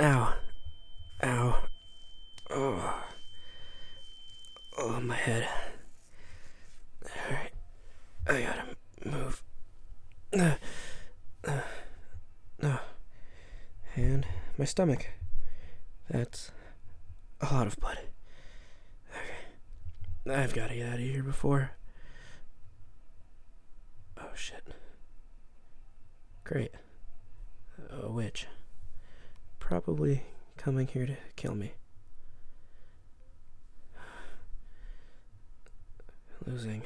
Ow. Ow. Oh. Oh, my head. Alright. I gotta move. And my stomach. That's a lot of blood. Okay. I've gotta get out of here before. Oh, shit. Great. A witch. Probably coming here to kill me. Losing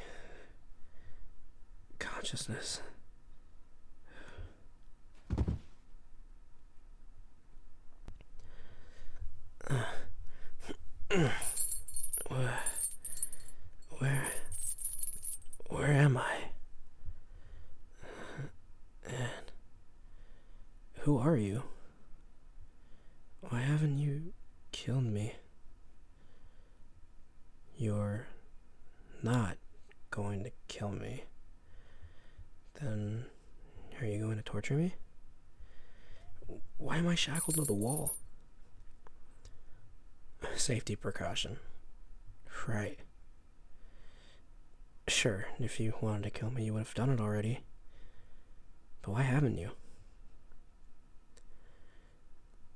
consciousness. Where am I? And who are you? Why haven't you killed me? You're not going to kill me. Then are you going to torture me? Why am I shackled to the wall? Safety precaution. Right. Sure, if you wanted to kill me, you would have done it already. But why haven't you?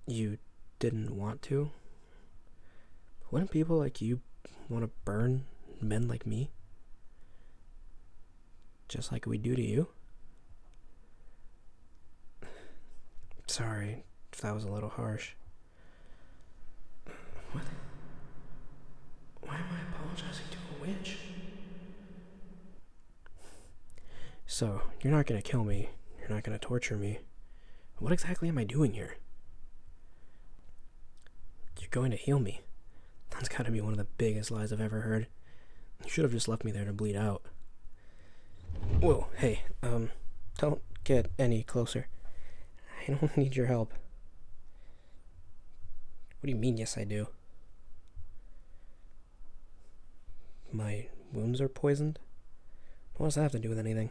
You didn't want to? Wouldn't people like you want to burn men like me? Just like we do to you? Sorry if that was a little harsh. What? Why am I apologizing to a witch? So, you're not gonna kill me. You're not gonna torture me. What exactly am I doing here? You're going to heal me. That's gotta be one of the biggest lies I've ever heard. You should have just left me there to bleed out. Whoa, hey, don't get any closer. I don't need your help. What do you mean, yes I do? My wounds are poisoned? What does that have to do with anything?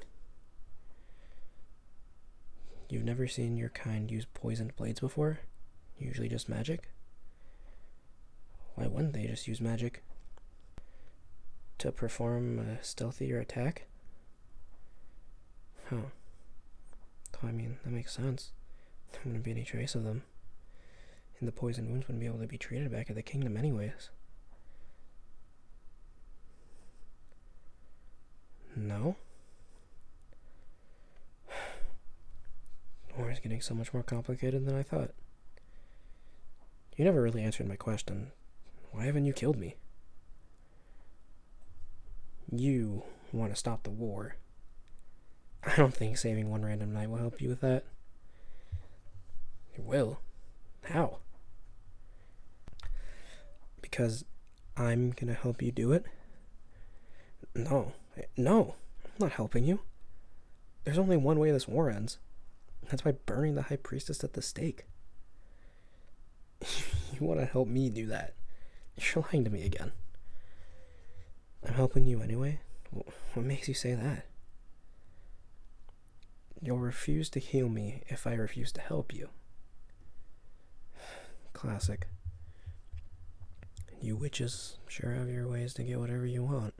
You've never seen your kind use poisoned blades before? Usually just magic? Why wouldn't they just use magic? To perform a stealthier attack? Huh. I mean, that makes sense. There wouldn't be any trace of them. And the poisoned wounds wouldn't be able to be treated back at the kingdom anyways. No? The war is getting so much more complicated than I thought. You never really answered my question. Why haven't you killed me? You want to stop the war. I don't think saving one random knight will help you with that. It will. How? Because I'm gonna help you do it? No. No. I'm not helping you. There's only one way this war ends. That's by burning the high priestess at the stake. You want to help me do that? You're lying to me again. I'm helping you anyway? What makes you say that? You'll refuse to heal me if I refuse to help you. Classic. You witches sure have your ways to get whatever you want.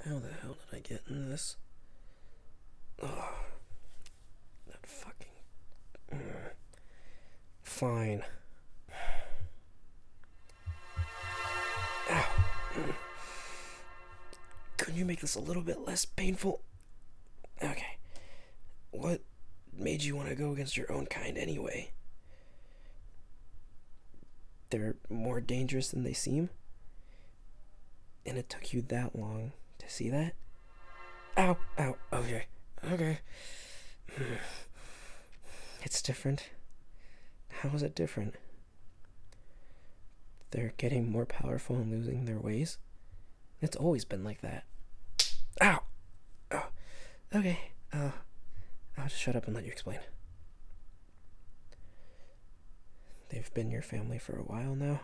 How the hell did I get in this? Oh, that fucking... Fine. Ow. Couldn't you make this a little bit less painful? Okay. What made you want to go against your own kind anyway? They're more dangerous than they seem? And it took you that long to see that? Ow, ow, okay, okay. It's different. How is it different? They're getting more powerful and losing their ways? It's always been like that. Ow! Oh, okay, I'll just shut up and let you explain. They've been your family for a while now,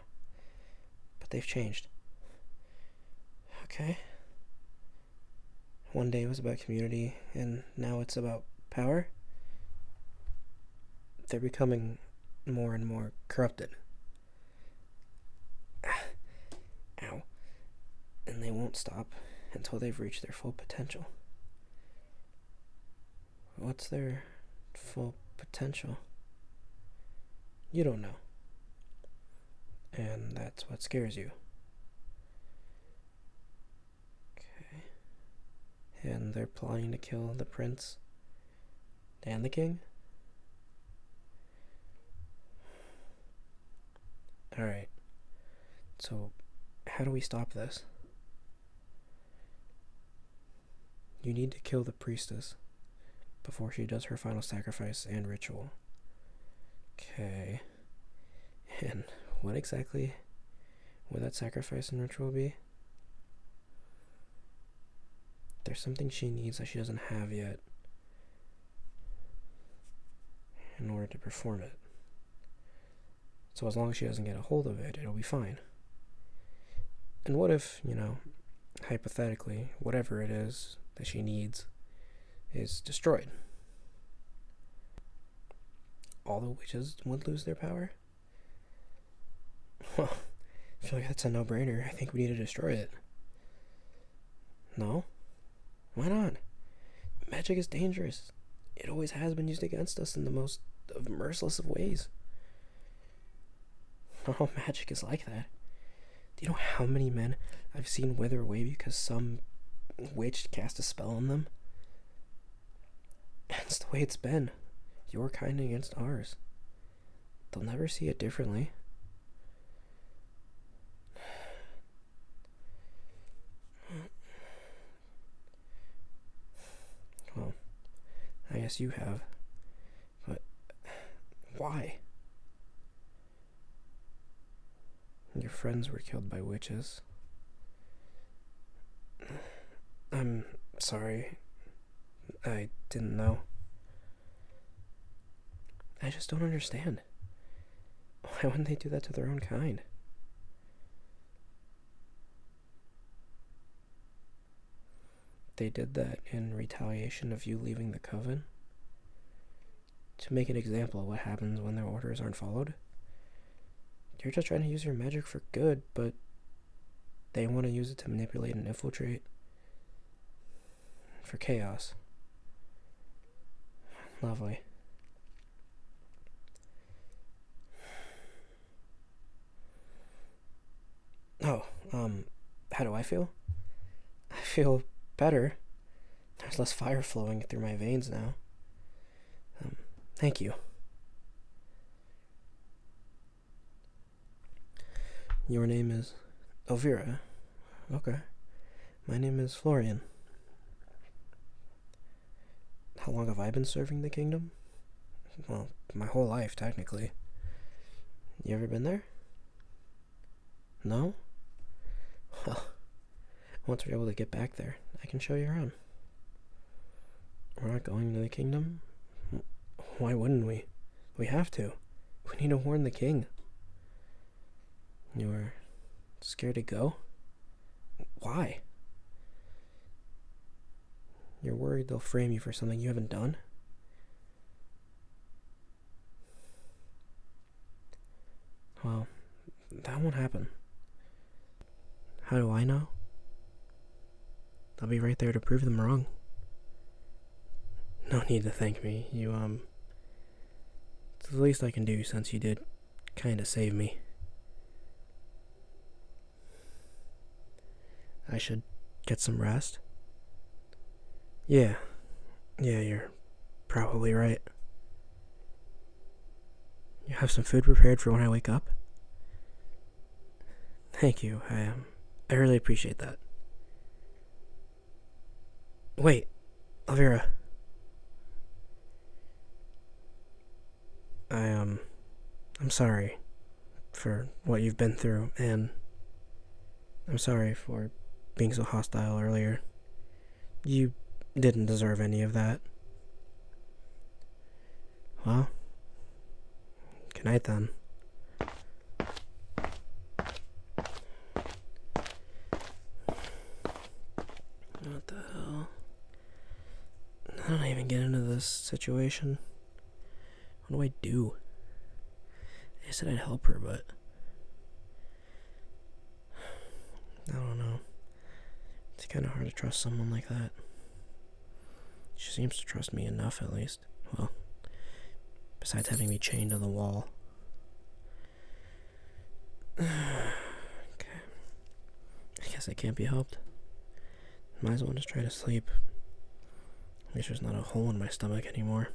but they've changed. Okay. One day it was about community, and now it's about power. They're becoming more and more corrupted. Ow. And they won't stop until they've reached their full potential. What's their full potential? You don't know. And that's what scares you. Okay. And they're plotting to kill the prince and the king? Alright. So, how do we stop this? You need to kill the priestess before she does her final sacrifice and ritual. Okay. And what exactly would that sacrifice and ritual be? There's something she needs that she doesn't have yet in order to perform it. So as long as she doesn't get a hold of it, it'll be fine. And what if, hypothetically, whatever it is that she needs is destroyed? All the witches would lose their power? Well, I feel like that's a no-brainer. I think we need to destroy it. No? Why not? Magic is dangerous. It always has been used against us in the most merciless of ways. All magic is like that. Do you know how many men I've seen wither away because some witch cast a spell on them? It's the way it's been. Your kind against ours. They'll never see it differently. Well, I guess you have. But why? Your friends were killed by witches. I'm sorry. I didn't know. I just don't understand. Why wouldn't they do that to their own kind? They did that in retaliation of you leaving the coven? To make an example of what happens when their orders aren't followed? You're just trying to use your magic for good, but they want to use it to manipulate and infiltrate for chaos. Lovely. Oh, how do I feel? I feel better. There's less fire flowing through my veins now. Thank you. Your name is Elvira. Okay. My name is Florian. How long have I been serving the kingdom? Well, my whole life, technically. You ever been there? No? Well, once we're able to get back there, I can show you around. We're not going to the kingdom? Why wouldn't we? We have to. We need to warn the king. You're scared to go? Why? You're worried they'll frame you for something you haven't done? Well, that won't happen. How do I know? I'll be right there to prove them wrong. No need to thank me. It's the least I can do since you did kinda save me. I should get some rest? Yeah, you're probably right. You have some food prepared for when I wake up? Thank you, I really appreciate that. Wait, Elvira. I'm sorry for what you've been through, and I'm sorry for being so hostile earlier. You didn't deserve any of that. Well, good night then. What the hell? How did I even get into this situation? What do I do? I said I'd help her, but I don't know. It's kind of hard to trust someone like that. She seems to trust me enough, at least. Well, besides having me chained to the wall. Okay. I guess I can't be helped. Might as well just try to sleep. At least there's not a hole in my stomach anymore.